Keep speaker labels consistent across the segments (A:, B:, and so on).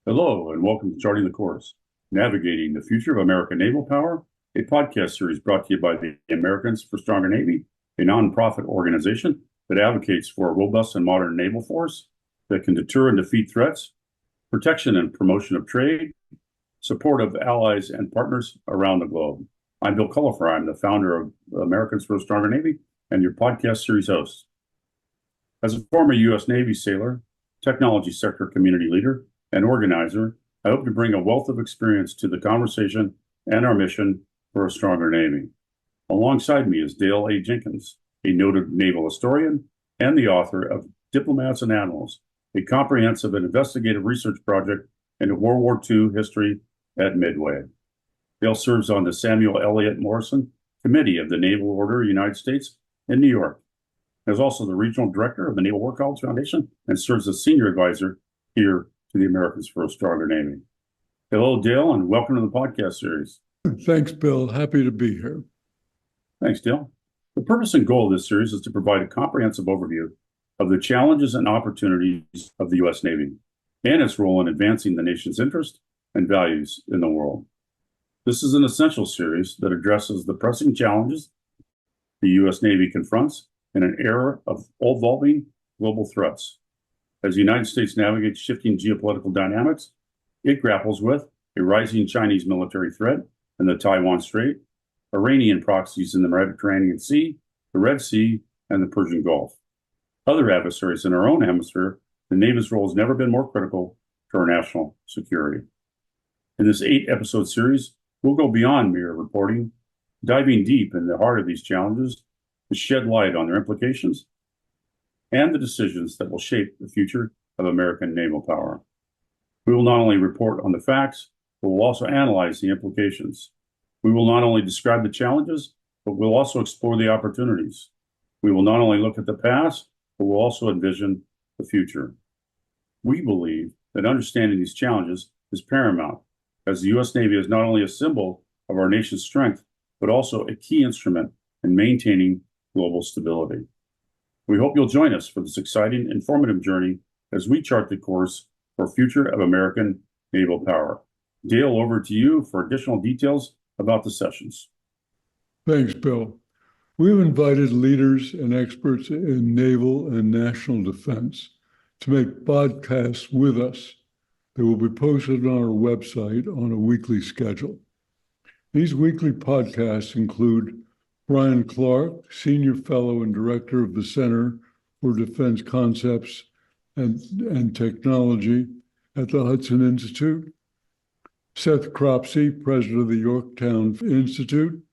A: Hello, and welcome to Charting the Course, Navigating the Future of American Naval Power, a podcast series brought to you by the Americans for Stronger Navy, a nonprofit organization that advocates for a robust and modern naval force that can deter and defeat threats, protection and promotion of trade, support of allies and partners around the globe. I'm Bill Cullifer. I'm the founder of Americans for a Stronger Navy and your podcast series host. As a former U.S. Navy sailor, technology sector community leader, and organizer, I hope to bring a wealth of experience to the conversation and our mission for a stronger Navy. Alongside me is Dale A. Jenkins, a noted naval historian and the author of Diplomats and Admirals, a comprehensive and investigative research project into World War II history at Midway. Dale serves on the Samuel Eliot Morrison Committee of the Naval Order of the United States in New York. He is also the regional director of the Naval War College Foundation and serves as senior advisor here to the Americans for a Stronger Navy. Hello, Dale, and welcome to the podcast series.
B: Thanks, Bill. Happy to be here.
A: Thanks, Dale. The purpose and goal of this series is to provide a comprehensive overview of the challenges and opportunities of the U.S. Navy and its role in advancing the nation's interest and values in the world. This is an essential series that addresses the pressing challenges the U.S. Navy confronts in an era of evolving global threats. As the United States navigates shifting geopolitical dynamics, it grapples with a rising Chinese military threat in the Taiwan Strait, Iranian proxies in the Mediterranean Sea, the Red Sea, and the Persian Gulf. Other adversaries in our own hemisphere, the Navy's role has never been more critical to our national security. In this 8-episode series, we'll go beyond mere reporting, diving deep in the heart of these challenges to shed light on their implications and the decisions that will shape the future of American naval power. We will not only report on the facts, but we'll also analyze the implications. We will not only describe the challenges, but we'll also explore the opportunities. We will not only look at the past, but we'll also envision the future. We believe that understanding these challenges is paramount, as the U.S. Navy is not only a symbol of our nation's strength, but also a key instrument in maintaining global stability. We hope you'll join us for this exciting, informative journey as we chart the course for future of American naval power. Dale, over to you for additional details about the sessions.
B: Thanks, Bill. We've invited leaders and experts in naval and national defense to make podcasts with us that will be posted on our website on a weekly schedule. These weekly podcasts include Brian Clark, Senior Fellow and Director of the Center for Defense Concepts and Technology at the Hudson Institute, Seth Cropsey, President of the Yorktown Institute,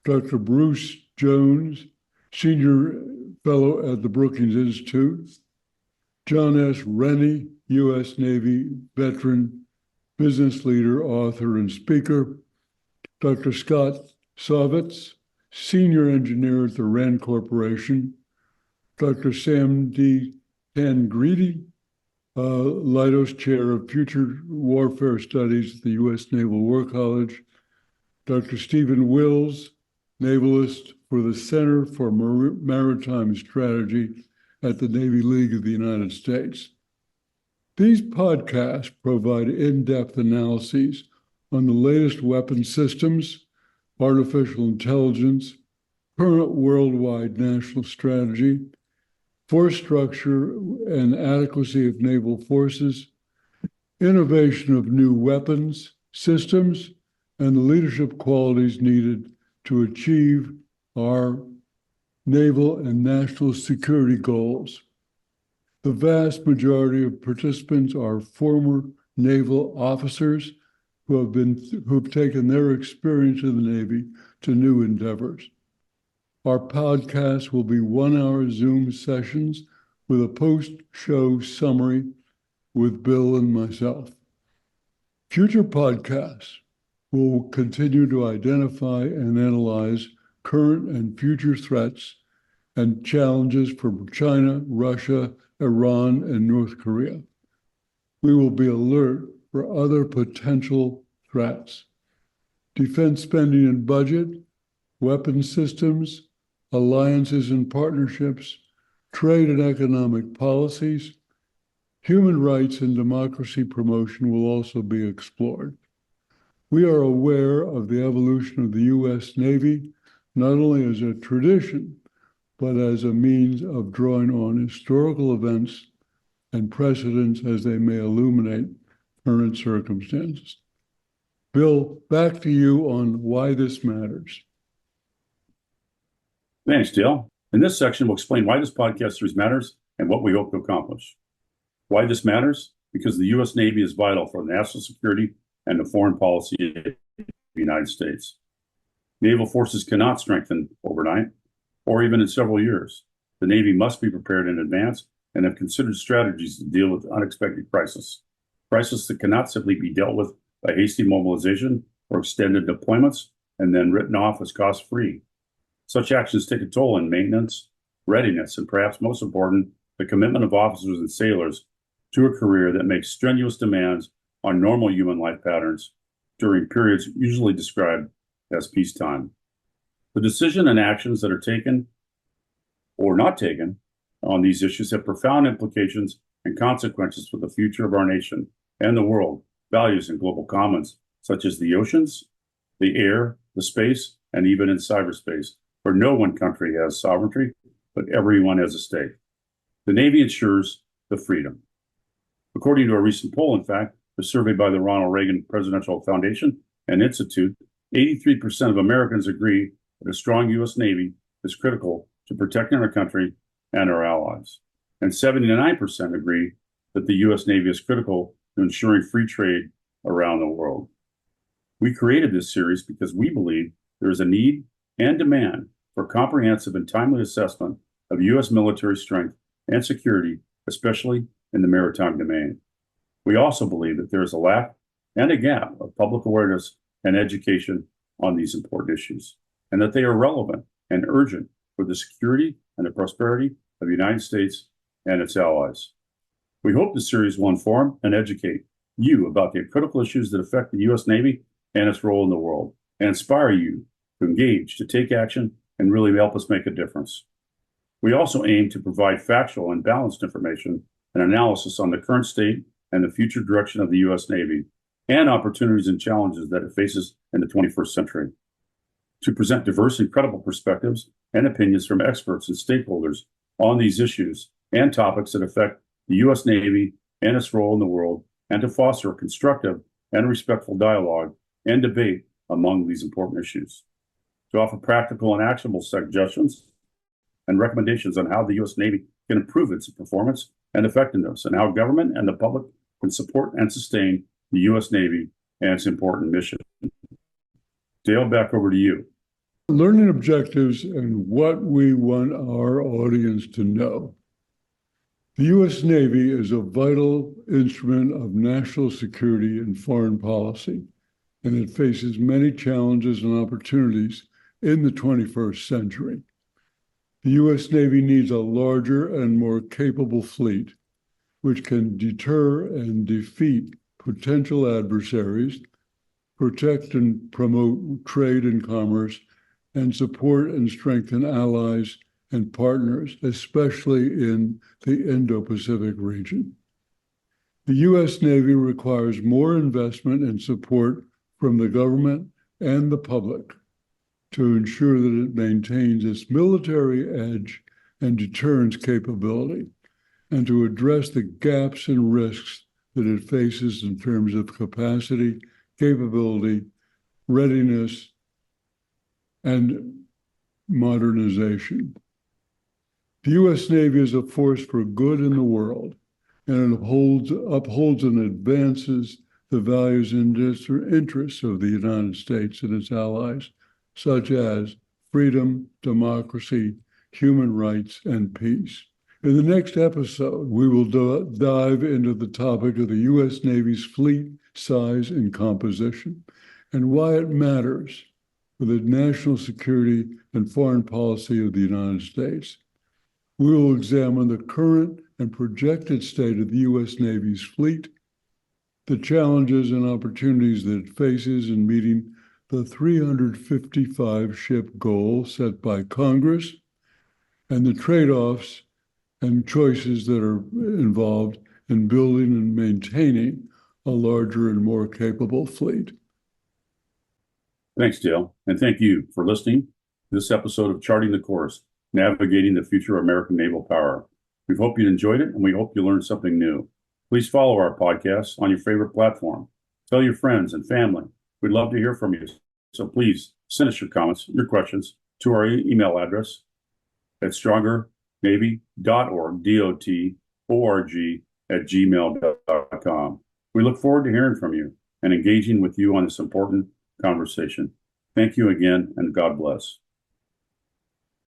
B: Dr. Bruce Jones, Senior Fellow at the Brookings Institute, John S. Rennie, U.S. Navy veteran, business leader, author, and speaker, Dr. Scott Savitz, Senior Engineer at the RAND Corporation, Dr. Sam D. Tangredi, Leidos Chair of Future Warfare Studies at the U.S. Naval War College, Dr. Stephen Wills, Navalist for the Center for Maritime Strategy at the Navy League of the United States. These podcasts provide in-depth analyses on the latest weapon systems, artificial intelligence, current worldwide national strategy, force structure and adequacy of naval forces, innovation of new weapons, systems, and the leadership qualities needed to achieve our naval and national security goals. The vast majority of participants are former naval officers who've taken their experience in the Navy to new endeavors. Our podcast will be 1-hour Zoom sessions with a post-show summary with Bill and myself. Future podcasts will continue to identify and analyze current and future threats and challenges from China, Russia, Iran, and North Korea. We will be alert for other potential threats: defense spending and budget, weapon systems, alliances and partnerships, trade and economic policies, Human rights and democracy promotion will also be explored. We are aware of the evolution of the U.S. Navy, not only as a tradition, but as a means of drawing on historical events and precedents as they may illuminate current circumstances. Bill, back to you on why this matters.
A: Thanks, Dale. In this section, we'll explain why this podcast series matters and what we hope to accomplish. Why this matters? Because the U.S. Navy is vital for national security and the foreign policy of the United States. Naval forces cannot strengthen overnight or even in several years. The Navy must be prepared in advance and have considered strategies to deal with unexpected crises that cannot simply be dealt with by hasty mobilization or extended deployments and then written off as cost-free. Such actions take a toll in maintenance, readiness, and perhaps most important, the commitment of officers and sailors to a career that makes strenuous demands on normal human life patterns during periods usually described as peacetime. The decision and actions that are taken or not taken on these issues have profound implications and consequences for the future of our nation and the world, values and global commons, such as the oceans, the air, the space, and even in cyberspace, where no one country has sovereignty, but everyone has a stake. The Navy ensures the freedom. According to a recent poll, in fact, a survey by the Ronald Reagan Presidential Foundation and Institute, 83% of Americans agree that a strong U.S. Navy is critical to protecting our country and our allies. And 79% agree that the U.S. Navy is critical to ensuring free trade around the world. We created this series because we believe there is a need and demand for comprehensive and timely assessment of U.S. military strength and security, especially in the maritime domain. We also believe that there is a lack and a gap of public awareness and education on these important issues, and that they are relevant and urgent for the security and the prosperity of the United States and its allies. We hope this series will inform and educate you about the critical issues that affect the U.S. Navy and its role in the world, and inspire you to engage, to take action, and really help us make a difference. We also aim to provide factual and balanced information and analysis on the current state and the future direction of the U.S. Navy, and opportunities and challenges that it faces in the 21st century. To present diverse and credible perspectives and opinions from experts and stakeholders on these issues and topics that affect the U.S. Navy and its role in the world, and to foster a constructive and respectful dialogue and debate among these important issues. To offer practical and actionable suggestions and recommendations on how the U.S. Navy can improve its performance and effectiveness, and how government and the public can support and sustain the U.S. Navy and its important mission. Dale, back over to you.
B: Learning objectives and what we want our audience to know. The U.S. Navy is a vital instrument of national security and foreign policy, and it faces many challenges and opportunities in the 21st century. The U.S. Navy needs a larger and more capable fleet, which can deter and defeat potential adversaries, protect and promote trade and commerce, and support and strengthen allies and partners, especially in the Indo-Pacific region. The U.S. Navy requires more investment and support from the government and the public to ensure that it maintains its military edge and deterrence capability, and to address the gaps and risks that it faces in terms of capacity, capability, readiness, and modernization. The U.S. Navy is a force for good in the world, and it upholds and advances the values and interests of the United States and its allies, such as freedom, democracy, human rights, and peace. In the next episode, we will dive into the topic of the U.S. Navy's fleet size and composition, and why it matters for the national security and foreign policy of the United States. We will examine the current and projected state of the U.S. Navy's fleet, the challenges and opportunities that it faces in meeting the 355 ship goal set by Congress, and the trade-offs and choices that are involved in building and maintaining a larger and more capable fleet.
A: Thanks, Dale. And thank you for listening to this episode of Charting the Course, Navigating the Future of American Naval Power. We hope you enjoyed it, and we hope you learned something new. Please follow our podcast on your favorite platform. Tell your friends and family. We'd love to hear from you. So please send us your comments, your questions to our email address at strongernavy.org, DOT-ORG@gmail.com. We look forward to hearing from you and engaging with you on this important conversation. Thank you again, and God bless.